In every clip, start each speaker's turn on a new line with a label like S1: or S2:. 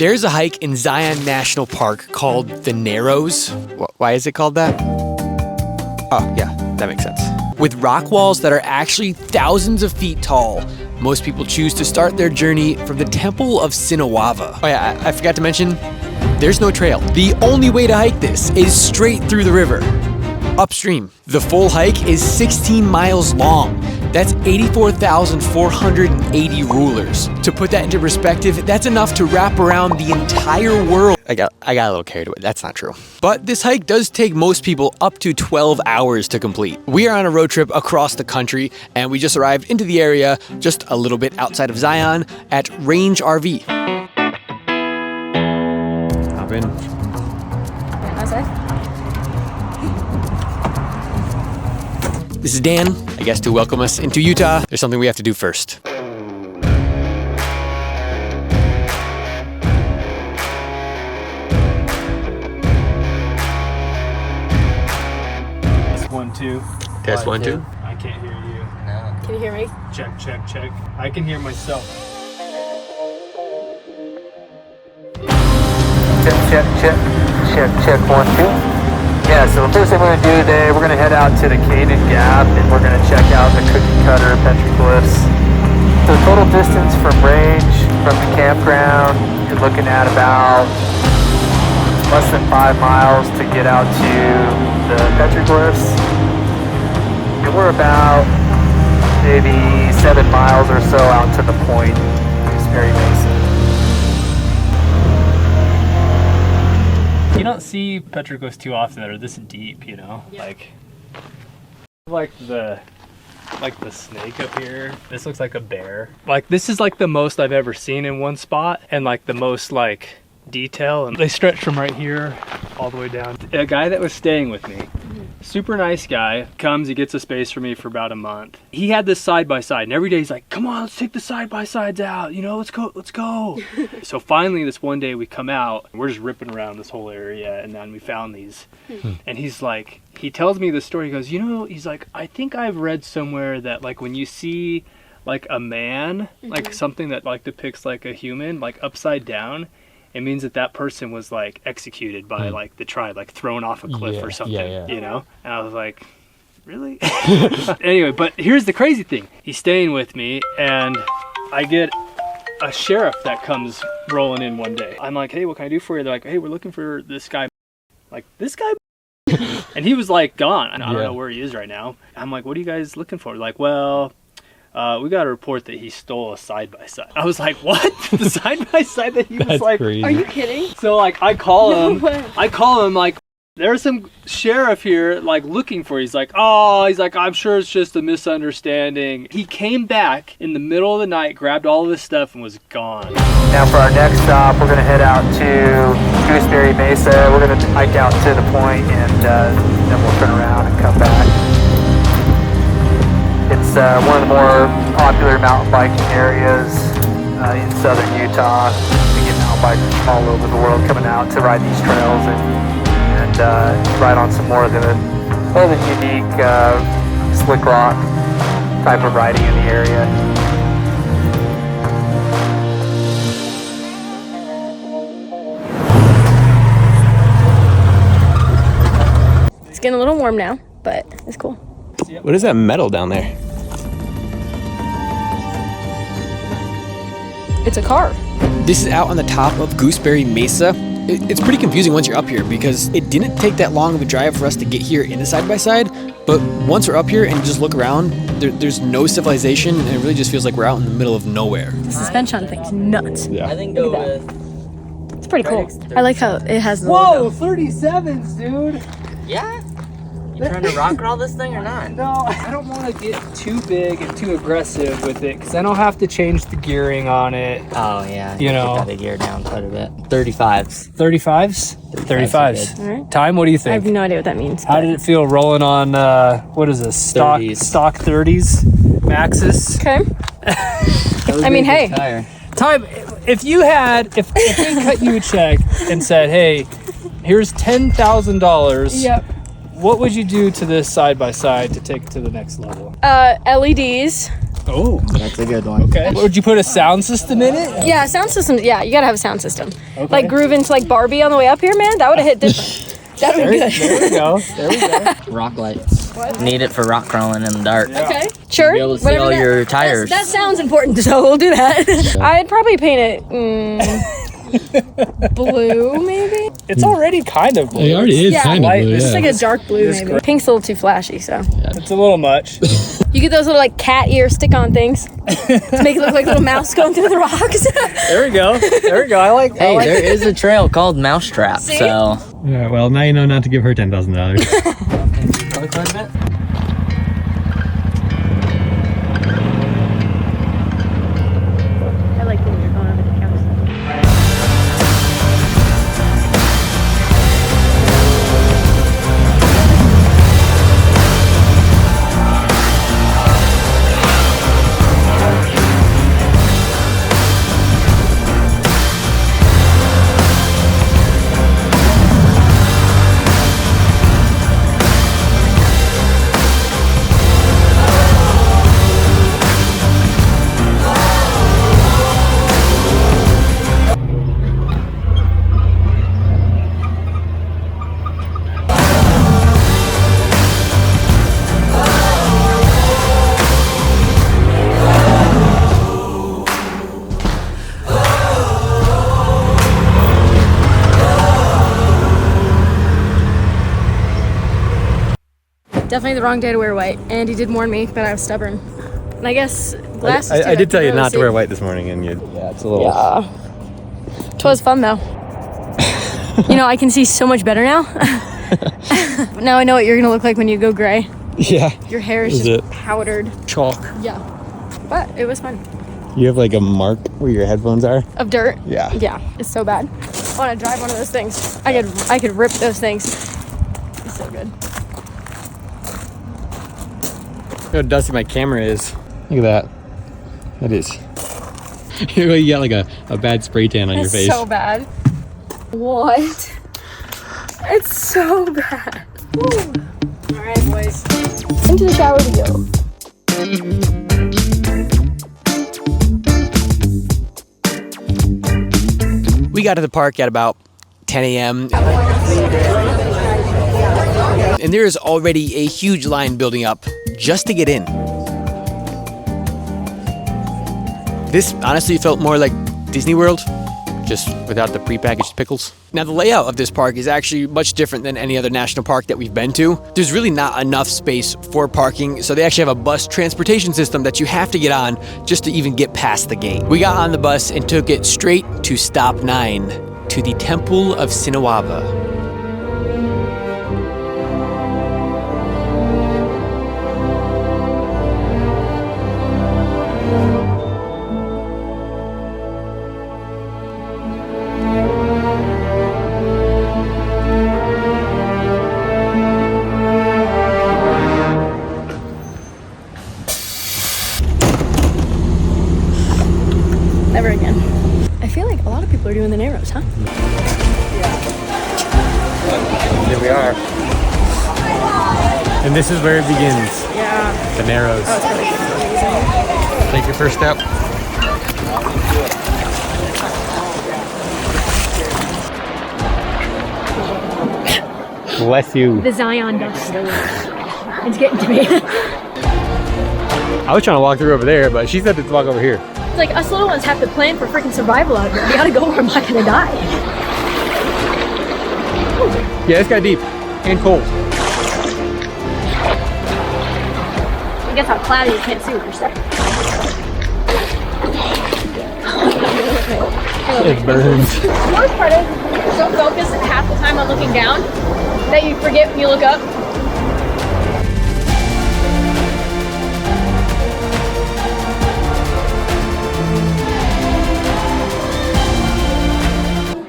S1: There's a hike in Zion National Park called the Narrows. Why is it called that? Oh, yeah, that makes sense. With rock walls that are actually thousands of feet tall. Most people choose to start their journey from the Temple of Sinawava. Oh yeah, I forgot to mention, there's no trail. The only way to hike this is straight through the river, upstream. The full hike is 16 miles long. That's 84,480 rulers. To put that into perspective, that's enough to wrap around the entire world. I got a little carried away, that's not true. But this hike does take most people up to 12 hours to complete. We are on a road trip across the country, and we just arrived into the area just a little bit outside of Zion at Range RV. Hop in. This is Dan, I guess to welcome us into Utah. There's something we have to do first.
S2: Test 1 2.
S1: Test 1 2.
S2: I can't hear you.
S3: No. Can you hear me?
S2: Check, check, check. I can hear myself.
S4: Check, check, check, check, 1 2. Yeah, so the first thing we're going to do today, we're going to head out to the Caded Gap and we're going to check out the cookie cutter Petroglyphs. The total distance from Range, from the campground, you're looking at about less than 5 miles to get out to the Petroglyphs. And we're about maybe 7 miles or so out to the point, Gooseberry Mesa.
S2: You don't see petroglyphs too often that are this deep, you know? Yeah. Like the snake up here. This looks like a bear. Like this is like the most I've ever seen in one spot, and like the most like detail, and they stretch from right here all the way down. A guy that was staying with me, super nice guy, comes, he gets a space for me for about a month. He had this side-by-side, and every day he's like, come on, let's take the side-by-sides out, you know, let's go. So finally this one day we come out, and we're just ripping around this whole area, and then we found these. And he's like, he tells me the story, he goes, you know, he's like, I think I've read somewhere that like when you see like a man, like something that like depicts like a human, like upside down, it means that that person was like executed by like the tribe, like thrown off a cliff or something, you know? And I was like, really? Anyway, but here's the crazy thing. He's staying with me and I get a sheriff that comes rolling in one day. I'm like, hey, what can I do for you? They're like, hey, we're looking for this guy. Like, this guy? And he was like gone. I don't know where he is right now. I'm like, what are you guys looking for? Like, well, we got a report that he stole a side-by-side. I was like, what? The side-by-side that he was like,
S3: crazy. Are you kidding?
S2: So like I call him like, there's some sheriff here like looking for you. He's like, oh, I'm sure it's just a misunderstanding. He came back in the middle of the night, grabbed all of his stuff and was gone.
S4: Now for our next stop, we're going to head out to Gooseberry Mesa. We're going to hike out to the point and then we'll turn around and come back. It's one of the more popular mountain biking areas in southern Utah. We get mountain bikers from all over the world coming out to ride these trails and ride on some more of the unique slick rock type of riding in the area.
S3: It's getting a little warm now, but it's cool.
S1: What is that metal down there?
S3: It's a car.
S1: This is out on the top of Gooseberry Mesa. It's pretty confusing once you're up here because it didn't take that long of a drive for us to get here in the side-by-side, but once we're up here and you just look around, there's no civilization and it really just feels like we're out in the middle of nowhere.
S3: The suspension on thing's nuts.
S1: Yeah.
S5: I think go with...
S3: It's pretty cool. I like how it has the
S2: Whoa,
S3: logo.
S2: 37s, dude.
S5: Yeah? You trying to rock crawl this thing or not?
S2: No, I don't want to get too big and too aggressive with it because then I'll have to change the gearing on it.
S5: Oh, yeah.
S2: You know.
S5: Got the gear down quite a bit. 35s.
S2: 35s? 35s.
S3: All right.
S2: Time, what do you
S3: I
S2: think?
S3: have no idea what that means.
S2: How did it feel rolling on, what is this? Stock 30s? Maxxis?
S3: Okay. I mean, hey.
S2: Time, if we cut you a check and said, hey, here's $10,000.
S3: Yep.
S2: What would you do to this side-by-side to take it to the next level?
S3: LEDs,
S2: Oh,
S5: That's a good one.
S2: okay. Would you put a sound system in it?
S3: Yeah, sound system. Yeah, you gotta have a sound system. Like grooving to like Barbie on the way up here, man. That would have hit different. That would be good.
S2: There we go. There we go.
S5: Rock lights. Need it for rock crawling in the dark.
S3: Okay, sure.
S5: Be able to see all your tires.
S3: That sounds important, so we'll do that. I'd probably paint it blue, maybe.
S2: It's already kind of blue.
S6: It already is
S3: Yeah.
S6: kind of
S2: Light
S6: blue,
S2: is
S3: It's
S6: yeah.
S3: like a dark blue,
S2: It's
S3: maybe.
S2: great.
S3: Pink's a little too flashy, so.
S2: It's a little much.
S3: You get those little like cat ear stick-on things to make it look like a little mouse going through the rocks.
S2: There we go. There we go. I like
S5: Hey, there is a trail called Mousetrap,
S3: See?
S5: so.
S6: Yeah, well, now you know not to give her $10,000.
S3: I like when you're going over the campsite. Definitely the wrong day to wear white. Andy did warn me, but I was stubborn. And I guess glasses too.
S6: I did tell you
S3: can
S6: not to
S3: really
S6: wear
S3: see.
S6: white this morning, and you. Yeah, it's a little.
S3: Yeah. Twas fun though. You know, I can see so much better now. Now I know what you're gonna look like when you go gray.
S6: Yeah.
S3: Your hair is
S6: Is
S3: just
S6: it?
S3: powdered.
S1: Chalk.
S3: Yeah. But it was fun.
S6: You have like a mark where your headphones are.
S3: Of dirt.
S6: Yeah.
S3: Yeah. It's so bad. I wanna drive one of those things. I could rip those things. It's so good.
S1: Look how dusty my camera is.
S6: Look at that. That is. You got like a bad spray tan on your
S3: It's
S6: face.
S3: so bad. What? It's so bad. Alright, boys. Into the shower we go.
S1: We got to the park at about 10 a.m. And there is already a huge line building up just to get in. This honestly felt more like Disney World, just without the prepackaged pickles. Now the layout of this park is actually much different than any other national park that we've been to. There's really not enough space for parking, so they actually have a bus transportation system that you have to get on just to even get past the gate. We got on the bus and took it straight to stop 9, to the Temple of Sinawava.
S3: Never again. I feel like a lot of people are doing the Narrows, huh?
S6: Here we are. And this is where it begins.
S3: Yeah.
S6: The Narrows.
S3: Oh, it's really amazing.
S6: Take your first step. Bless you.
S3: The Zion dust. It's getting to me.
S6: I was trying to walk through over there, but she said to walk over here.
S3: It's like us little ones have to plan for freaking survival out here. We gotta go where I'm not gonna die.
S6: Yeah, it's got deep and cold.
S3: It gets how cloudy you can't see what you're saying.
S6: It burns.
S3: The worst part is you're so focused half the time on looking down that you forget when you look up.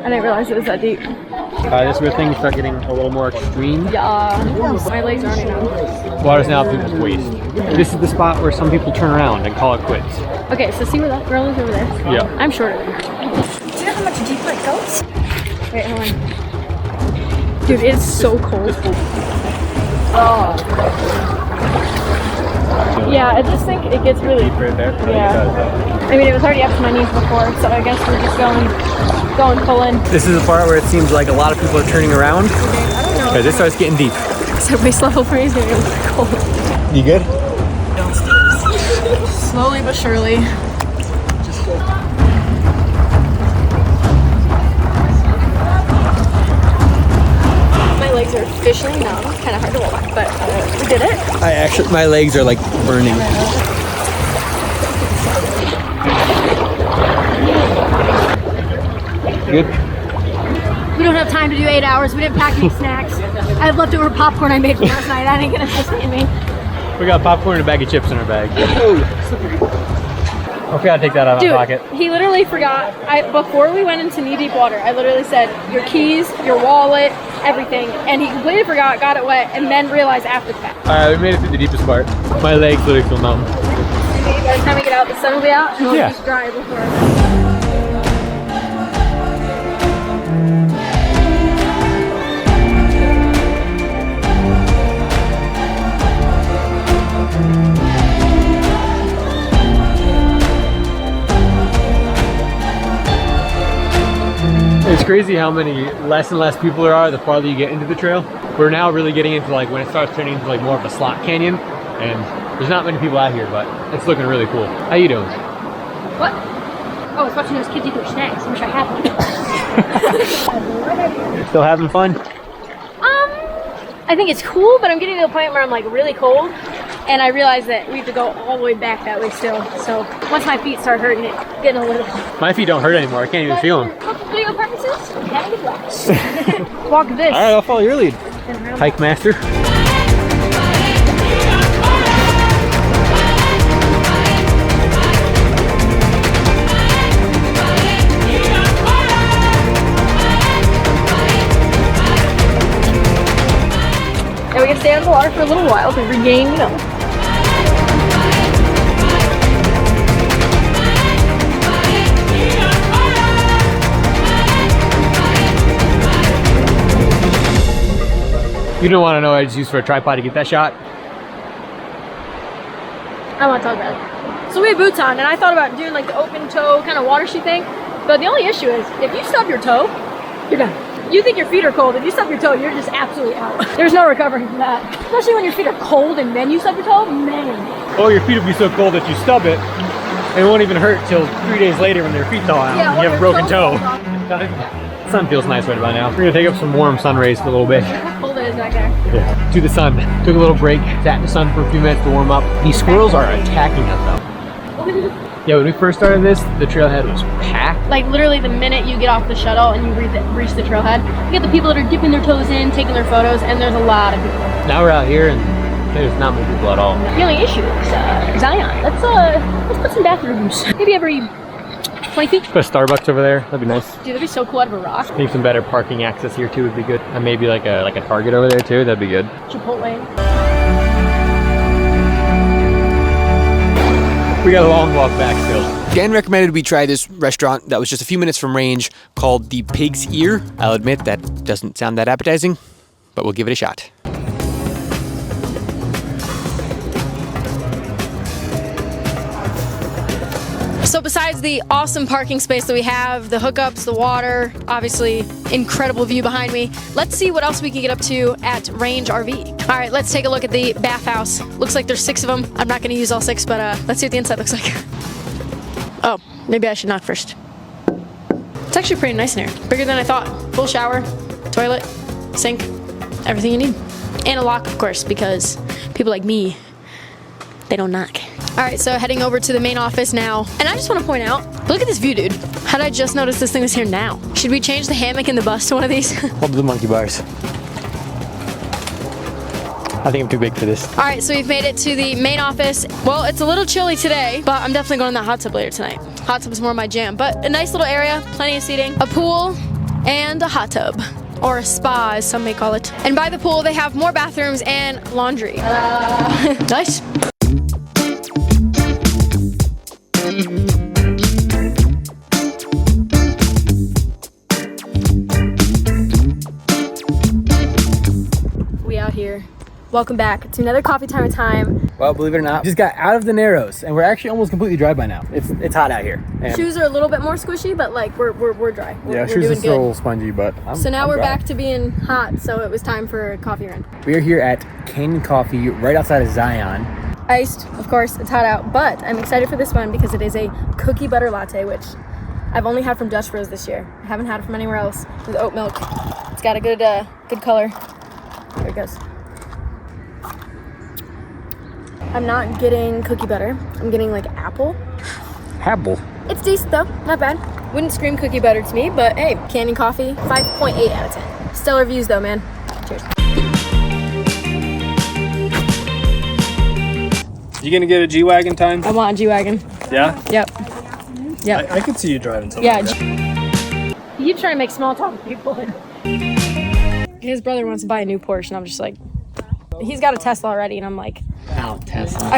S3: I didn't realize it was that deep.
S6: This is where things start getting a little more extreme.
S3: Yeah, my legs are already numb.
S6: Water's now up to its waist. This is the spot where some people turn around and call it quits.
S3: Okay, so see where that girl is over there?
S6: Yeah.
S3: I'm shorter than her. Do you know how much deeper it goes? Wait, hold on. Dude, it's so cold. Oh. Yeah, I just think it gets really
S2: Deep right there.
S3: Yeah. I mean, it was already up to my knees before, so I guess we're just going full in.
S1: This is the part where it seems like a lot of people are turning around.
S3: I don't know.
S1: Because it starts getting deep.
S3: So waist level for me is gonna be really cold.
S1: You good?
S3: Slowly but surely. My legs are officially numb. Kind of hard to walk, but we did it.
S1: My legs are like burning. Good?
S3: We don't have time to do 8 hours. We didn't pack any snacks. I have leftover popcorn I made from last night. That ain't gonna sustain me.
S2: We got popcorn and a bag of chips in our bag. I forgot to take that out of my pocket.
S3: He literally forgot. Before we went into knee-deep water, I literally said, your keys, your wallet, everything. And he completely forgot, got it wet, and then realized after the fact.
S2: Alright, we made it through the deepest part. My legs literally feel numb.
S3: By the time we get out, the sun will be out, and we'll
S2: Yeah.
S3: just dry before.
S2: It's crazy how many less and less people there are the farther you get into the trail. We're now really getting into like when it starts turning into like more of a slot canyon, and there's not many people out here, but it's looking really cool. How you doing?
S3: What? Oh, I was watching those kids eat their snacks. I wish I had them.
S2: Still having fun?
S3: I think it's cool, but I'm getting to a point where I'm like really cold, and I realize that we have to go all the way back that way still. So once my feet start hurting, it's getting a little.
S2: My feet don't hurt anymore. I can't even feel them.
S3: For video purposes, that is wax. Walk this.
S2: All right, I'll follow your lead. Hike master.
S3: And we can stay out of the water for a little while to regain, you know.
S2: You don't want to know what I just used for a tripod to get that shot?
S3: I want to talk about it. So we have boots on, and I thought about doing like the open toe kind of water shoe thing. But the only issue is, if you stub your toe, you're done. You think your feet are cold, if you stub your toe, you're just absolutely out. There's no recovering from that. Especially when your feet are cold and then you stub your toe, man.
S2: Oh, your feet will be so cold that you stub it, and it won't even hurt till 3 days later when your feet thaw out and you have a broken toe. Sun feels nice right about now. We're gonna take up some warm sun rays for a little bit.
S3: How cold it is back there.
S2: Yeah. To the sun. Took a little break, sat in the sun for a few minutes to warm up. These squirrels are attacking us though. Yeah, when we first started this, the trailhead was packed.
S3: Like literally the minute you get off the shuttle and you reach the trailhead, you get the people that are dipping their toes in, taking their photos, and there's a lot of people.
S2: Now we're out here and there's not many people at all.
S3: The only issue is Zion. Let's put some bathrooms. Maybe every 20 feet.
S2: Put a Starbucks over there. That'd be nice.
S3: Dude, that'd be so cool out of a rock.
S2: I think some better parking access here too would be good. And maybe like a Target over there too. That'd be good.
S3: Chipotle.
S2: We got a long walk back still.
S1: Dan recommended we try this restaurant that was just a few minutes from Range called the Pig's Ear. I'll admit that doesn't sound that appetizing, but we'll give it a shot.
S3: So besides the awesome parking space that we have, the hookups, the water, obviously incredible view behind me, let's see what else we can get up to at Range RV. All right, let's take a look at the bathhouse. Looks like there's 6 of them. I'm not gonna use all 6, but let's see what the inside looks like. Oh, maybe I should knock first. It's actually pretty nice in here. Bigger than I thought. Full shower, toilet, sink, everything you need. And a lock, of course, because people like me, they don't knock. All right, so heading over to the main office now. And I just want to point out, look at this view, dude. How did I just notice this thing was here now? Should we change the hammock and the bus to one of these?
S1: Hold the monkey bars. I think I'm too big for this.
S3: All right, so we've made it to the main office. Well, it's a little chilly today, but I'm definitely going in that hot tub later tonight. Hot tub is more my jam, but a nice little area, plenty of seating, a pool, and a hot tub. Or a spa, as some may call it. And by the pool, they have more bathrooms and laundry. Nice. We out here. Welcome back to another coffee time with Tyme.
S1: Well, believe it or not, just got out of the Narrows, and we're actually almost completely dry by now. It's hot out here. And
S3: Shoes are a little bit more squishy, but like we're dry. We're
S1: shoes are
S3: doing
S1: still a
S3: good.
S1: little spongy, but
S3: So now
S1: I'm
S3: we're
S1: dry.
S3: back to being hot, so it was time for a coffee run.
S1: We are here at Canyon Coffee right outside of Zion.
S3: Iced, of course, it's hot out, but I'm excited for this one because it is a cookie butter latte, which I've only had from Dutch Bros this year. I haven't had it from anywhere else with oat milk. It's got a good color. There it goes. I'm not getting cookie butter. I'm getting like apple.
S1: Apple.
S3: It's decent though, not bad. Wouldn't scream cookie butter to me, but hey, Canyon Coffee, 5.8 out of 10. Stellar views though, man. Cheers.
S2: You gonna get a G-Wagon, Tyme?
S3: I want a G-Wagon.
S2: Yeah?
S3: Yep. Yep.
S2: I could see you driving something
S3: Yeah.
S2: like that.
S3: You keep trying to make small talk with people. His brother wants to buy a new Porsche, and I'm just like, he's got a Tesla already, and I'm like,
S1: Ow, Tesla.
S3: I